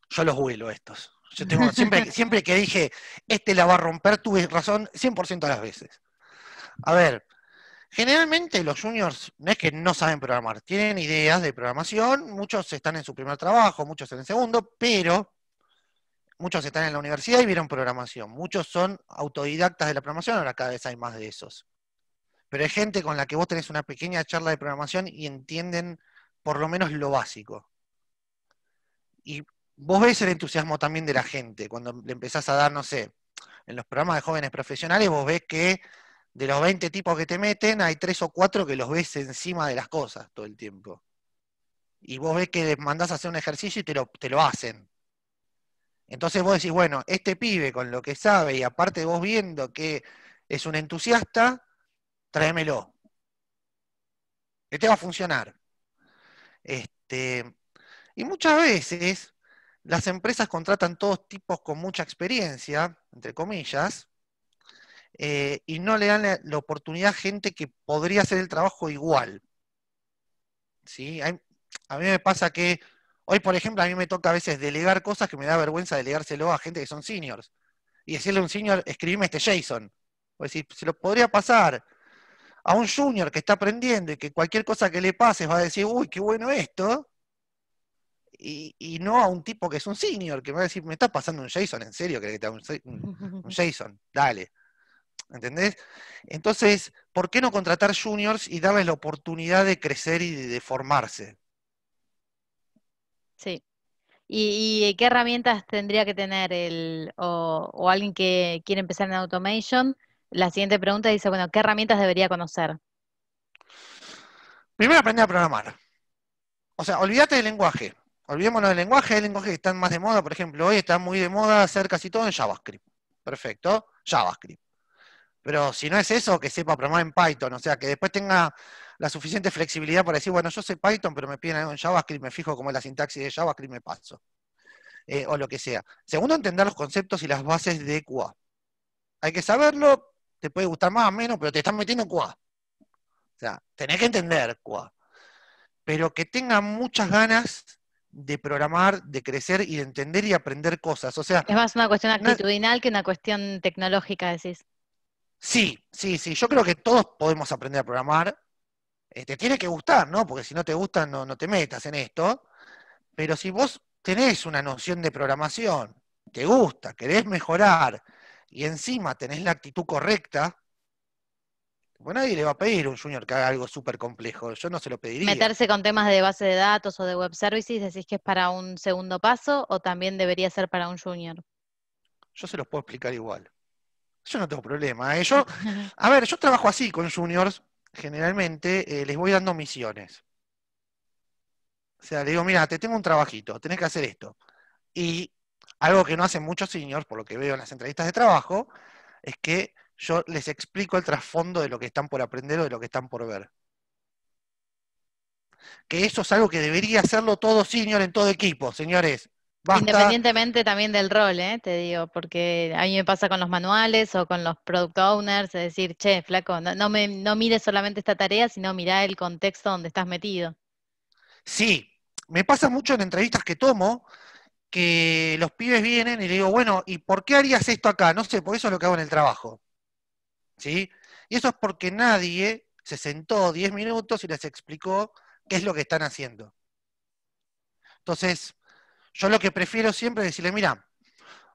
Yo los vuelo estos. Yo tengo, siempre que dije, este la va a romper, tuve razón 100% de las veces. A ver, generalmente los juniors no es que no saben programar, tienen ideas de programación, muchos están en su primer trabajo, muchos en el segundo, pero muchos están en la universidad y vieron programación. Muchos son autodidactas de la programación, ahora cada vez hay más de esos. Pero hay gente con la que vos tenés una pequeña charla de programación y entienden por lo menos lo básico. Y vos ves el entusiasmo también de la gente, cuando le empezás a dar, no sé, en los programas de jóvenes profesionales, vos ves que de los 20 tipos que te meten, hay 3 o 4 que los ves encima de las cosas todo el tiempo. Y vos ves que les mandás a hacer un ejercicio y te lo hacen. Entonces vos decís, bueno, este pibe con lo que sabe y aparte vos viendo que es un entusiasta, tráemelo. Este va a funcionar. Este, y muchas veces las empresas contratan todos tipos con mucha experiencia, entre comillas, y no le dan la oportunidad a gente que podría hacer el trabajo igual. ¿Sí? A mí me pasa que hoy, por ejemplo, a mí me toca a veces delegar cosas que me da vergüenza delegárselo a gente que son seniors. Y decirle a un senior, escribime este JSON. O decir, se lo podría pasar a un junior que está aprendiendo y que cualquier cosa que le pase va a decir, uy, qué bueno esto. Y no a un tipo que es un senior, que me va a decir, me está pasando un JSON, ¿en serio? ¿Querés que te haga un JSON? Dale. ¿Entendés? Entonces, ¿por qué no contratar juniors y darles la oportunidad de crecer y de formarse? Sí. ¿Y qué herramientas tendría que tener o alguien que quiere empezar en automation? La siguiente pregunta dice, bueno, ¿qué herramientas debería conocer? Primero aprender a programar. O sea, olvídate del lenguaje. Olvidémonos del lenguaje, hay lenguajes que están más de moda. Por ejemplo, hoy está muy de moda hacer casi todo en JavaScript. Perfecto, JavaScript. Pero si no es eso, que sepa programar en Python. O sea, que después tenga la suficiente flexibilidad para decir, bueno, yo sé Python, pero me piden algo en JavaScript, me fijo cómo es la sintaxis de JavaScript, me paso. O lo que sea. Segundo, entender los conceptos y las bases de QA. Hay que saberlo, te puede gustar más o menos, pero te están metiendo en QA. O sea, tenés que entender QA. Pero que tenga muchas ganas de programar, de crecer y de entender y aprender cosas. O sea, Es más una cuestión na- actitudinal que una cuestión tecnológica, decís. sí, sí, sí, yo creo que todos podemos aprender a programar. Te tiene que gustar, ¿no? Porque si no te gusta, no te metas en esto. Pero si vos tenés una noción de programación, te gusta, querés mejorar, y encima tenés la actitud correcta, pues nadie le va a pedir a un junior que haga algo súper complejo. Yo no se lo pediría. Meterse con temas de base de datos o de web services, ¿decís que es para un segundo paso o también debería ser para un junior? Yo se los puedo explicar igual. Yo no tengo problema. A ver, yo trabajo así con juniors, generalmente les voy dando misiones. O sea, le digo, mira, te tengo un trabajito, tenés que hacer esto. Y algo que no hacen muchos seniors, por lo que veo en las entrevistas de trabajo, es que yo les explico el trasfondo de lo que están por aprender o de lo que están por ver. Que eso es algo que debería hacerlo todo senior en todo equipo, señores. Basta. Independientemente también del rol, te digo, porque a mí me pasa con los manuales o con los product owners, es decir, che, flaco, no mires solamente esta tarea, sino mirá el contexto donde estás metido. Sí, me pasa mucho en entrevistas que tomo, que los pibes vienen y le digo, bueno, ¿y por qué harías esto acá? No sé, por eso es lo que hago en el trabajo. ¿Sí? Y eso es porque nadie se sentó 10 minutos y les explicó qué es lo que están haciendo. Entonces, yo lo que prefiero siempre es decirle, mira,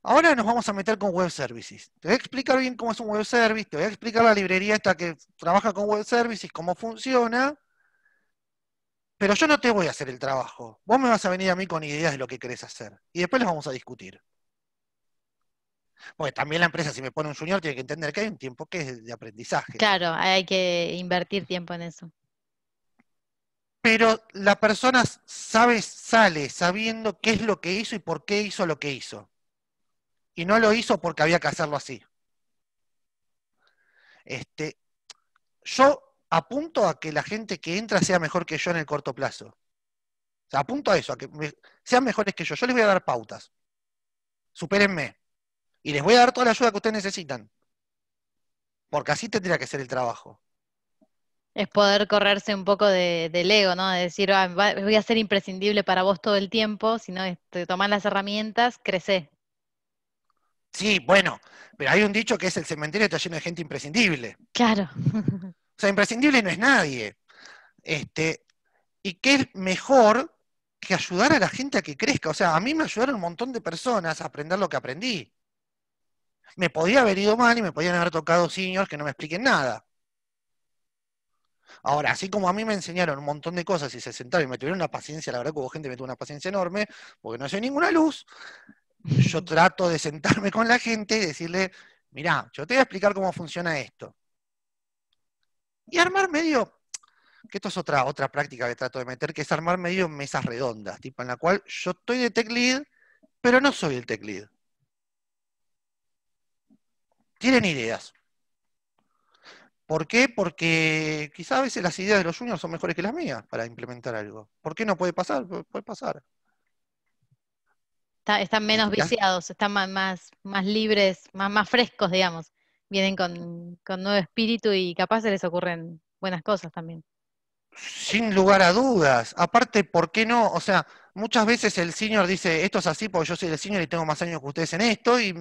Ahora nos vamos a meter con web services. Te voy a explicar bien cómo es un web service, te voy a explicar la librería esta que trabaja con web services, cómo funciona, pero yo no te voy a hacer el trabajo. Vos me vas a venir a mí con ideas de lo que querés hacer. Y después las vamos a discutir. Porque también la empresa, si me pone un junior, tiene que entender que hay un tiempo que es de aprendizaje. Claro, hay que invertir tiempo en eso. Pero la persona sale sabiendo qué es lo que hizo y por qué hizo lo que hizo. Y no lo hizo porque había que hacerlo así. Yo apunto a que la gente que entra sea mejor que yo en el corto plazo. O sea, apunto a eso, a que sean mejores que yo. Yo les voy a dar pautas. Supérenme. Y les voy a dar toda la ayuda que ustedes necesitan. Porque así tendría que ser el trabajo. Es poder correrse un poco del ego, ¿no? De decir, voy a ser imprescindible para vos todo el tiempo, sino tomar las herramientas, crecer. Sí, bueno, pero hay un dicho que es el cementerio está lleno de gente imprescindible. Claro. O sea, imprescindible no es nadie. Y qué es mejor que ayudar a la gente a que crezca. O sea, a mí me ayudaron un montón de personas a aprender lo que aprendí. Me podía haber ido mal y me podían haber tocado seniors que no me expliquen nada. Ahora, así como a mí me enseñaron un montón de cosas y se sentaron y me tuvieron una paciencia, la verdad que hubo gente que me tuvo una paciencia enorme, porque no soy ninguna luz, yo trato de sentarme con la gente y decirle, mirá, yo te voy a explicar cómo funciona esto. Y armar medio, que esto es otra práctica que trato de meter, que es armar medio mesas redondas, tipo en la cual yo estoy de tech lead, pero no soy el tech lead. Tienen ideas. ¿Por qué? Porque quizá a veces las ideas de los juniors son mejores que las mías para implementar algo. ¿Por qué no puede pasar? Puede pasar. Están menos viciados, están más libres, más frescos, digamos. Vienen con nuevo espíritu y capaz se les ocurren buenas cosas también. Sin lugar a dudas. Aparte, ¿por qué no? O sea, muchas veces el senior dice, esto es así porque yo soy el senior y tengo más años que ustedes en esto, y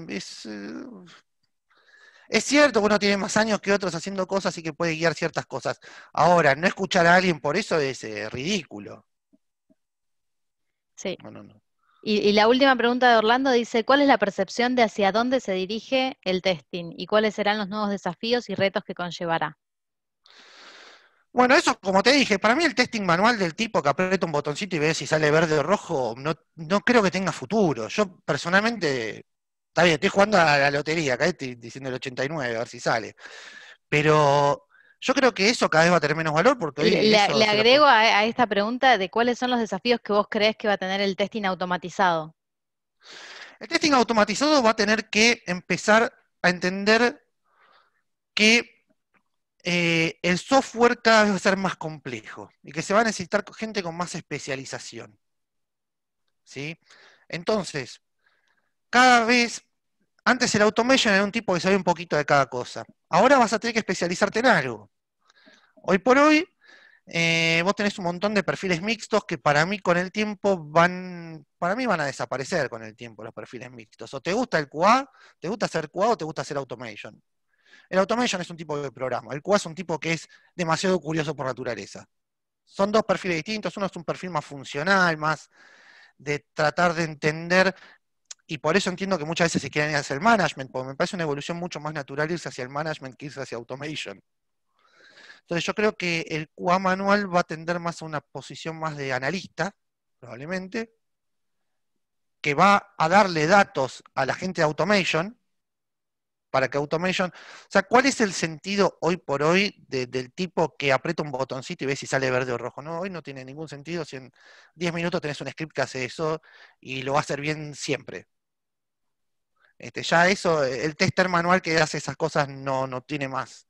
es cierto que uno tiene más años que otros haciendo cosas y que puede guiar ciertas cosas. Ahora, no escuchar a alguien por eso es ridículo. Sí. No, no, no. Y la última pregunta de Orlando dice, ¿cuál es la percepción de hacia dónde se dirige el testing y cuáles serán los nuevos desafíos y retos que conllevará? Bueno, eso, como te dije, para mí el testing manual del tipo que aprieta un botoncito y ve si sale verde o rojo, no creo que tenga futuro. Yo personalmente, está bien, estoy jugando a la lotería, acá estoy diciendo el 89, a ver si sale. Pero yo creo que eso cada vez va a tener menos valor porque Y hoy eso le se lo... agrego a esta pregunta de cuáles son los desafíos que vos creés que va a tener el testing automatizado. El testing automatizado va a tener que empezar a entender que el software cada vez va a ser más complejo y que se va a necesitar gente con más especialización. ¿Sí? Entonces, cada vez, antes el automation era un tipo que sabía un poquito de cada cosa. Ahora vas a tener que especializarte en algo. Hoy por hoy, vos tenés un montón de perfiles mixtos que para mí con el tiempo para mí van a desaparecer con el tiempo los perfiles mixtos. O te gusta el QA, te gusta hacer QA o te gusta hacer automation. El automation es un tipo de programa, el QA es un tipo que es demasiado curioso por naturaleza. Son dos perfiles distintos, uno es un perfil más funcional, más de tratar de entender, y por eso entiendo que muchas veces se quieren ir hacia el management, porque me parece una evolución mucho más natural irse hacia el management que irse hacia automation. Entonces yo creo que el QA manual va a tender más a una posición más de analista, probablemente, que va a darle datos a la gente de automation, para que automation, o sea, ¿cuál es el sentido hoy por hoy del tipo que aprieta un botoncito y ve si sale verde o rojo? No, hoy no tiene ningún sentido si en 10 minutos tenés un script que hace eso y lo va a hacer bien siempre. Ya eso, el tester manual que hace esas cosas no tiene más.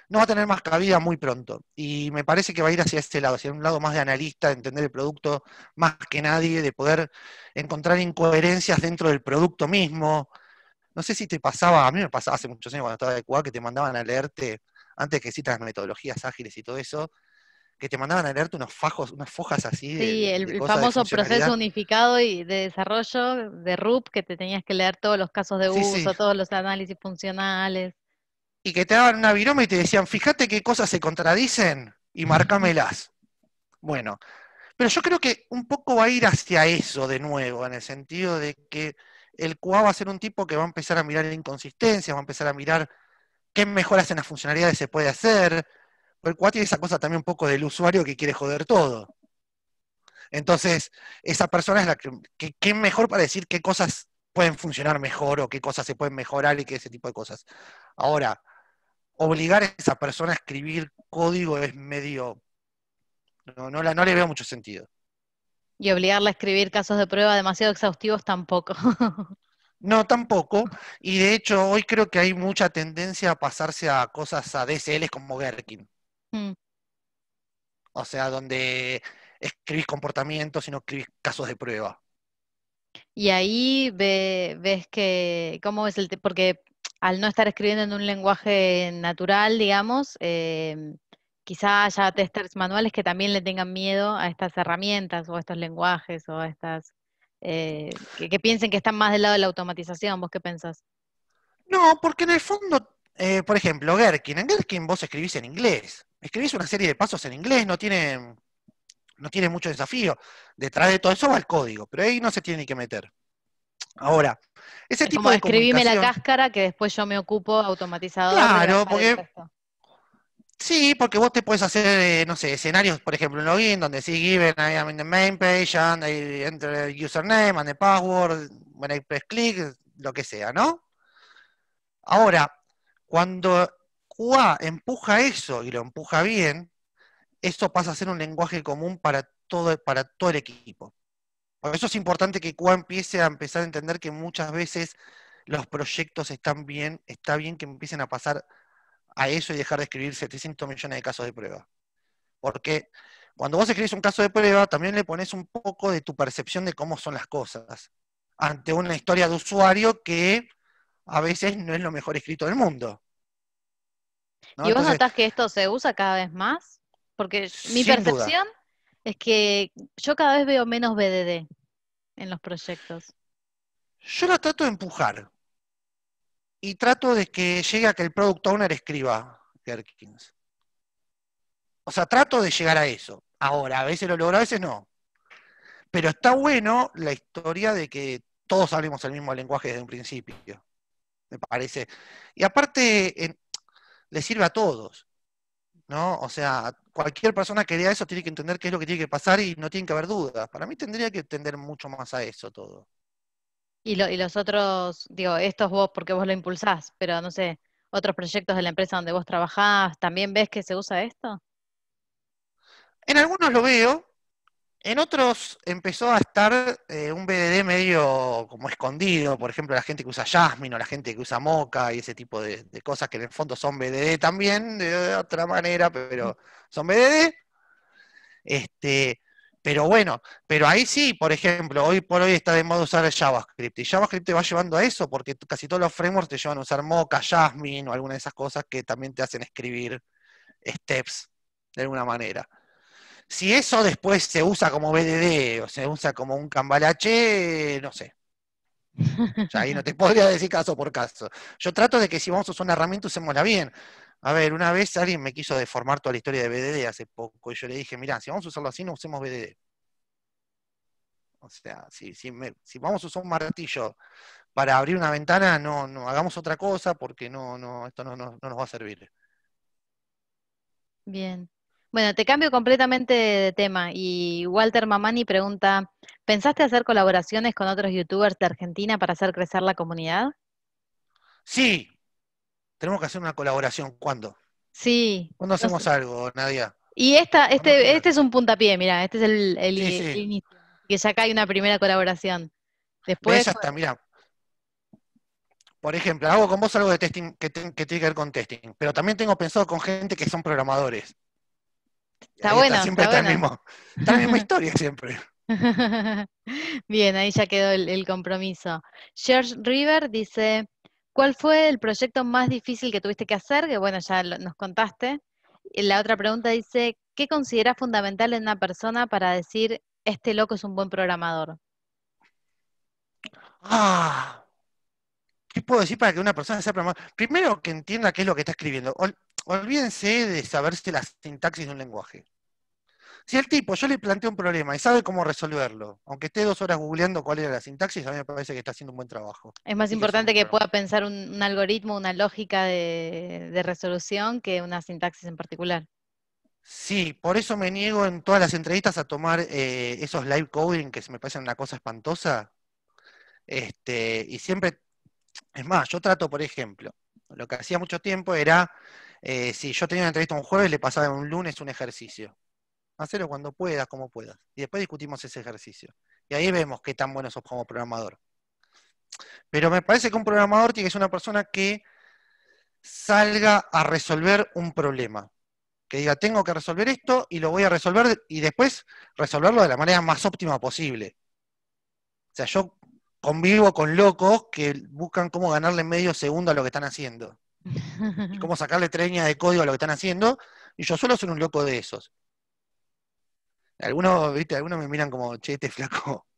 No va a tener más cabida muy pronto. Y me parece que va a ir hacia ese lado, hacia un lado más de analista, de entender el producto más que nadie, de poder encontrar incoherencias dentro del producto mismo. No sé si te pasaba, a mí me pasaba hace muchos años cuando estaba de QA, que te mandaban a leerte, antes que existan las metodologías ágiles y todo eso, que te mandaban a leerte unas fojas así Sí, de el cosas de famoso proceso funcionalidad. unificado y de desarrollo de RUP, que te tenías que leer todos los casos de Sí, sí. uso, todos los análisis funcionales. Y que te daban una viroma y te decían, fíjate qué cosas se contradicen y marcámelas. Bueno, pero yo creo que un poco va a ir hacia eso de nuevo, en el sentido de que el QA va a ser un tipo que va a empezar a mirar inconsistencias, va a empezar a mirar qué mejoras en las funcionalidades se puede hacer. Porque el QA tiene esa cosa también un poco del usuario que quiere joder todo. Entonces, esa persona es la que es mejor para decir qué cosas pueden funcionar mejor o qué cosas se pueden mejorar y qué ese tipo de cosas. Ahora, obligar a esa persona a escribir código es medio... No le veo mucho sentido. Y obligarla a escribir casos de prueba demasiado exhaustivos tampoco. No, tampoco. Y de hecho, hoy creo que hay mucha tendencia a pasarse a cosas, a DSLs como Gherkin. Mm. O sea, donde escribís comportamientos y no escribís casos de prueba. Y ahí ves que, ¿cómo es porque al no estar escribiendo en un lenguaje natural, digamos, quizá haya testers manuales que también le tengan miedo a estas herramientas o a estos lenguajes o a estas, que piensen que están más del lado de la automatización. ¿Vos qué pensás? No, porque en el fondo, por ejemplo, Gherkin, en Gherkin vos escribís en inglés. Escribís una serie de pasos en inglés, no tiene mucho desafío. Detrás de todo eso va el código, pero ahí no se tiene ni que meter. Ahora, ese Es tipo como de escribime la comunicación, cáscara que después yo me ocupo automatizador de claro, bajar el porque resto. sí, porque vos te puedes hacer, no sé, escenarios, por ejemplo, en login, donde sí, given, I am in the main page, and I enter the username and the password, when I press click, lo que sea, ¿no? Ahora, cuando QA empuja eso y lo empuja bien, eso pasa a ser un lenguaje común para todo el equipo. Por eso es importante que QA empiece a empezar a entender que muchas veces los proyectos están bien, está bien que empiecen a pasar a eso y dejar de escribir 700 millones de casos de prueba. Porque cuando vos escribís un caso de prueba, también le pones un poco de tu percepción de cómo son las cosas ante una historia de usuario que a veces no es lo mejor escrito del mundo, ¿no? ¿Y vos Entonces, notás que esto se usa cada vez más? Porque mi sin duda, percepción es que yo cada vez veo menos BDD en los proyectos. yo la trato de empujar y trato de que llegue a que el product owner escriba Gherkins. O sea, trato de llegar a eso. Ahora, a veces lo logro, a veces no. Pero está bueno la historia de que todos hablemos el mismo lenguaje desde un principio, me parece. Y aparte, le sirve a todos, ¿no? O sea, cualquier persona que vea eso tiene que entender qué es lo que tiene que pasar y no tiene que haber dudas. Para mí tendría que tender mucho más a eso todo. Y los otros, digo, estos vos porque vos lo impulsás, pero no sé, otros proyectos de la empresa donde vos trabajás, ¿también ves que se usa esto? En algunos lo veo, en otros empezó a estar un BDD medio como escondido, por ejemplo, la gente que usa Jasmine o la gente que usa Mocha y ese tipo de cosas que en el fondo son BDD también, de otra manera, Mm. pero son BDD. Pero bueno, pero ahí sí, por ejemplo, hoy por hoy está de moda usar JavaScript, y JavaScript te va llevando a eso, porque casi todos los frameworks te llevan a usar Mocha, Jasmine o alguna de esas cosas que también te hacen escribir steps de alguna manera. Si eso después se usa como BDD o se usa como un cambalache, no sé. Ya ahí no te podría decir caso por caso. Yo trato de que si vamos a usar una herramienta, usémosla bien. A ver, una vez alguien me quiso deformar toda la historia de BDD hace poco y yo le dije, mirá, si vamos a usarlo así, no usemos BDD. O sea, si vamos a usar un martillo para abrir una ventana, no hagamos otra cosa porque esto no nos va a servir. Bien. Bueno, te cambio completamente de tema y Walter Mamani pregunta, ¿pensaste hacer colaboraciones con otros youtubers de Argentina para hacer crecer la comunidad? Sí, tenemos que hacer una colaboración. ¿Cuándo? Sí, ¿Cuándo no sé. hacemos algo, Nadia? Y ¿Cuándo quieras? este es un puntapié, mira, este es Sí, el sí. inicio. Que ya acá hay una primera colaboración. Después, ¿Ves? Ya está, bueno, mira. Por ejemplo, hago con vos algo de testing que tiene que ver con testing, pero también tengo pensado con gente que son programadores. Y está ahí está, bueno, siempre está bueno. está la misma historia siempre. Bien, ahí ya quedó el compromiso. George River dice, ¿cuál fue el proyecto más difícil que tuviste que hacer? Que bueno, ya nos contaste. Y la otra pregunta dice, ¿qué consideras fundamental en una persona para decir, este loco es un buen programador? Ah, ¿qué puedo decir para que una persona sea programador? Primero que entienda qué es lo que está escribiendo. Olvídense de saberse la sintaxis de un lenguaje. Si el tipo, yo le planteo un problema y sabe cómo resolverlo, aunque esté 2 horas googleando cuál era la sintaxis, a mí me parece que está haciendo un buen trabajo. Es más Y que es un importante buen que programador. pueda pensar un algoritmo, una lógica de resolución que una sintaxis en particular. Sí, por eso me niego en todas las entrevistas a tomar esos live coding que se me parecen una cosa espantosa. Y siempre, es más, yo trato, por ejemplo, lo que hacía mucho tiempo era, si yo tenía una entrevista un jueves, le pasaba un lunes un ejercicio. Hacelo cuando puedas, como puedas. Y después discutimos ese ejercicio. Y ahí vemos qué tan bueno sos como programador. Pero me parece que un programador tiene que ser una persona que salga a resolver un problema. Que diga, tengo que resolver esto y lo voy a resolver y después resolverlo de la manera más óptima posible. O sea, yo convivo con locos que buscan cómo ganarle medio segundo a lo que están haciendo y cómo sacarle 3 líneas de código a lo que están haciendo, y yo suelo ser un loco de esos. Algunos, viste, algunos me miran como, che, este flaco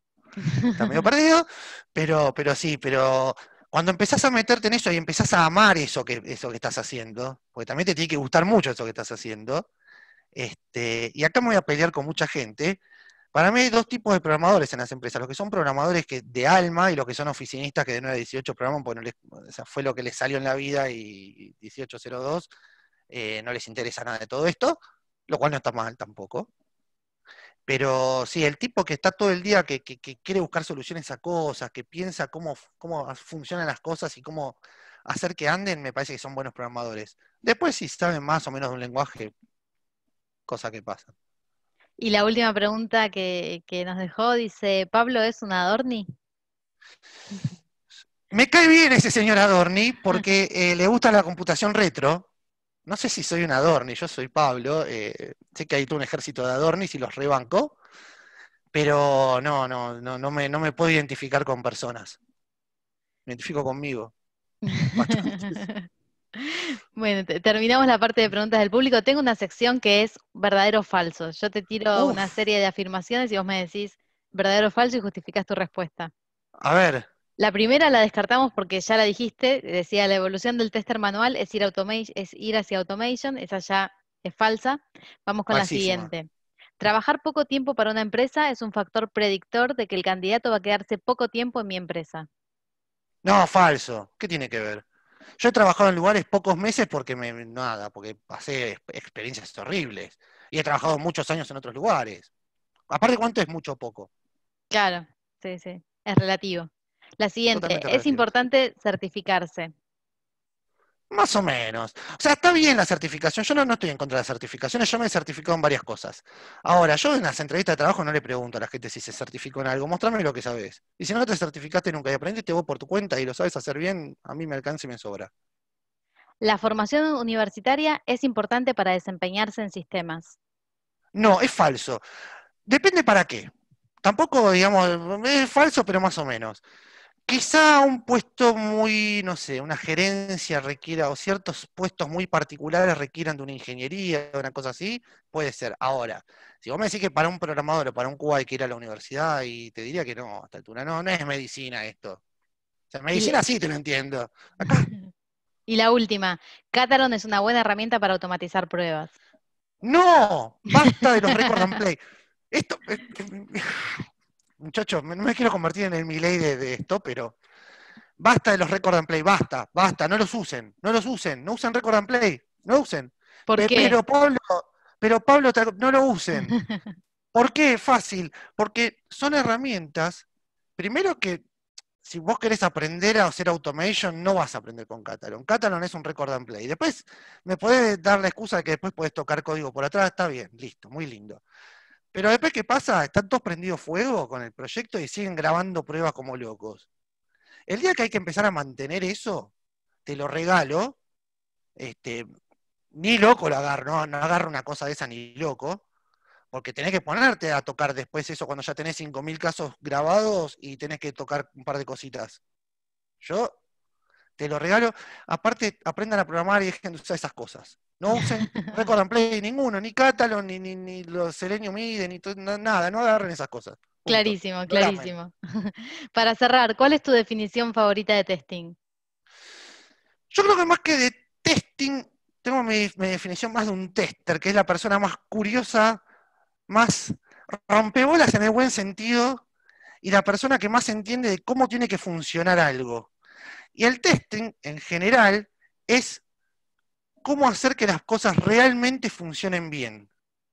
está medio perdido, pero sí, pero cuando empezás a meterte en eso y empezás a amar eso que estás haciendo, porque también te tiene que gustar mucho eso que estás haciendo, y acá me voy a pelear con mucha gente. Para mí hay 2 tipos de programadores en las empresas, los que son programadores de alma y los que son oficinistas que de 9 a 18 programan porque o sea, fue lo que les salió en la vida y 1802 no les interesa nada de todo esto, lo cual no está mal tampoco. Pero sí, el tipo que está todo el día, que quiere buscar soluciones a cosas, que piensa cómo funcionan las cosas y cómo hacer que anden, me parece que son buenos programadores. Después, si saben más o menos de un lenguaje, cosa que pasa. Y la última pregunta que nos dejó dice, ¿Pablo es un Adorni? Me cae bien ese señor Adorni porque le gusta la computación retro. No sé si soy un Adorni, yo soy Pablo. Sé que hay todo un ejército de Adornis y los rebanco, pero no me puedo identificar con personas. Me identifico conmigo, bastante. Bueno, terminamos la parte de preguntas del público. Tengo una sección que es verdadero o falso. Yo te tiro una Uf, serie de afirmaciones y vos me decís verdadero o falso y justificás tu respuesta. a ver, La primera la descartamos porque ya la dijiste, decía la evolución del tester manual es ir hacia automation, esa ya es falsa. Vamos con la falsísima. siguiente. Trabajar poco tiempo para una empresa es un factor predictor de que el candidato va a quedarse poco tiempo en mi empresa. No, falso. ¿Qué tiene que ver? Yo he trabajado en lugares pocos meses porque nada, porque pasé experiencias horribles. Y he trabajado muchos años en otros lugares. Aparte, ¿cuánto es mucho o poco? Claro, sí, sí, es relativo. La siguiente, Totalmente es relativo. importante certificarse. Más o menos. O sea, está bien la certificación. Yo no estoy en contra de las certificaciones. Yo me he certificado en varias cosas. Ahora, yo en las entrevistas de trabajo no le pregunto a la gente si se certificó en algo. Mostrame lo que sabes. Y si no te certificaste nunca y aprendiste vos por tu cuenta y lo sabes hacer bien, a mí me alcanza y me sobra. La formación universitaria es importante para desempeñarse en sistemas. No, es falso. Depende para qué. Tampoco, digamos, es falso, pero más o menos. Quizá un puesto muy, no sé, una gerencia requiera, o ciertos puestos muy particulares requieran de una ingeniería, una cosa así, puede ser. Ahora, si vos me decís que para un programador o para un QA hay que ir a la universidad, y te diría que no, a esta altura, no es medicina esto. O sea, Y, medicina sí te lo entiendo. Acá, y la última, Catalon es una buena herramienta para automatizar pruebas. no, basta de los record and play. Esto, muchachos, no me quiero convertir en el Milei de esto, pero basta de los record and play, basta, no los usen, no usen record and play, no usen. ¿Por Pe- qué? Pero Pablo, pero Pablo, no lo usen. ¿Por qué? Fácil, porque son herramientas, primero que si vos querés aprender a hacer automation, no vas a aprender con Catalan. Catalan es un record and play. Después me podés dar la excusa de que después podés tocar código por atrás, está bien, listo, muy lindo. Pero después, ¿qué pasa? Están todos prendidos fuego con el proyecto y siguen grabando pruebas como locos. El día que hay que empezar a mantener eso, te lo regalo, este, ni loco lo agarro, no agarro una cosa de esa ni loco, porque tenés que ponerte a tocar después eso cuando ya tenés 5.000 casos grabados y tenés que tocar un par de cositas. Yo te lo regalo, aparte aprendan a programar y dejen de usar esas cosas. No usen Record and Play ninguno, ni Catalan, ni los Selenium IDE, nada, no agarren esas cosas. Punto. Clarísimo, Programen. clarísimo. Para cerrar, ¿cuál es tu definición favorita de testing? Yo creo que más que de testing, tengo mi definición más de un tester, que es la persona más curiosa más rompebolas en el buen sentido y la persona que más entiende de cómo tiene que funcionar algo. Y el testing, en general, es cómo hacer que las cosas realmente funcionen bien.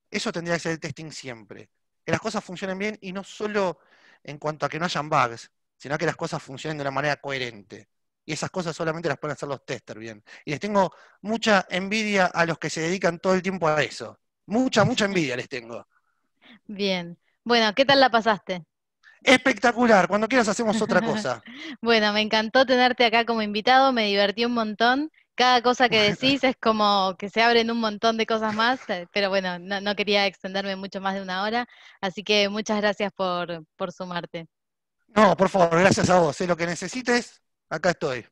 Eso tendría que ser el testing siempre. Que las cosas funcionen bien y no solo en cuanto a que no hayan bugs, sino que las cosas funcionen de una manera coherente. Y esas cosas solamente las pueden hacer los testers bien. Y les tengo mucha envidia a los que se dedican todo el tiempo a eso. Mucha, mucha envidia les tengo. Bien. Bueno, ¿qué tal la pasaste? Espectacular. Cuando quieras hacemos otra cosa. Bueno, me encantó tenerte acá como invitado, me divertí un montón. Cada cosa que decís es como que se abren un montón de cosas más, pero bueno, no quería extenderme mucho más de una hora, así que muchas gracias por sumarte. No, por favor, gracias a vos. Sé lo que necesites, acá estoy.